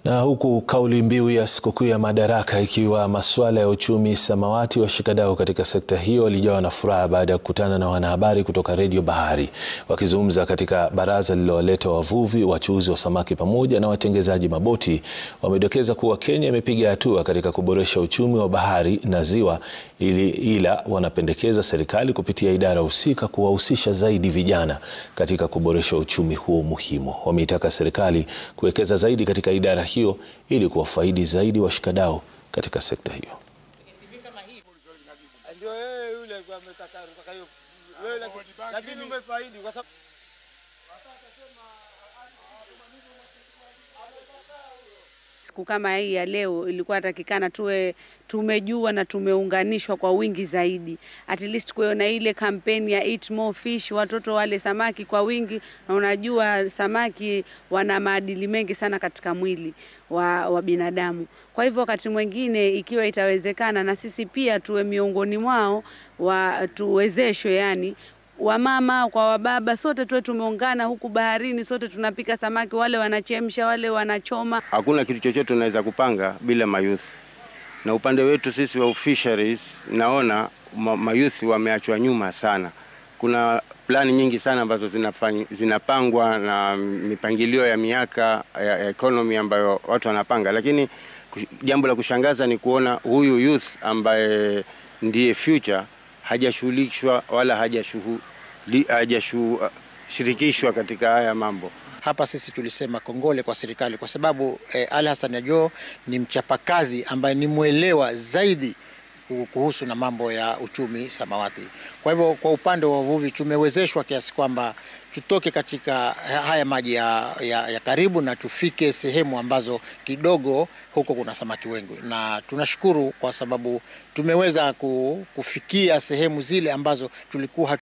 Na huku kauli mbiu ya sikukuu ya Madaraka ikiwa masuala ya uchumi samawati, washikadau katika sekta hiyo walijawa na furaha baada ya kukutana na wanahabari kutoka Radio Bahari. Wakizungumza katika baraza lililowaleta wavuvi, wachuuzi wa samaki pamoja na watengenezaji maboti, wamedokeza kuwa Kenya imepiga hatua katika kuboresha uchumi wa bahari na ziwa, ila wanapendekeza serikali kupitia idara husika kuwahusisha zaidi vijana katika kuboresha uchumi huo muhimu. Wameitaka serikali kuwekeza zaidi katika idara hiyo ili kuwafaidi zaidi washikadau katika sekta hiyo. Siku kama hii ya leo ilikuwa takikana tuwe tumejua na tumeunganishwa kwa wingi zaidi. At least kuona ile kampeni ya Eat More Fish, watoto wale samaki kwa wingi, na unajua samaki wana maadili mengi sana katika mwili wa binadamu. Kwa hivyo wakati mwingine ikiwa itawezekana na sisi pia tuwe miongoni mwao, tuwezeshwe yani wamama kwa wababa, sote tuwe tumeungana huku baharini, sote tunapika samaki, wale wanachemsha, wale wanachoma. Hakuna kitu chochote tunaweza kupanga bila mayouth. Na upande wetu sisi wa fisheries, naona mayouth wameachwa nyuma sana. Kuna plani nyingi sana ambazo zinapangwa na mipangilio ya miaka ya economy ambayo watu wanapanga, lakini jambo la kushangaza ni kuona huyu youth ambaye ndiye future hajashughulishwa wala hajashirikishwa katika haya mambo. Hapa sisi tulisema kongole kwa serikali kwa sababu Ali Hassan Joho ni mchapakazi ambaye ni muelewa zaidi kuhusu na mambo ya uchumi samawati. Kwa hivyo kwa upande wa wavuvi tumewezeshwa kiasi kwamba tutoke katika haya maji ya karibu na tufike sehemu ambazo kidogo huko kuna samaki wengi, na tunashukuru kwa sababu tumeweza kufikia sehemu zile ambazo tulikuwa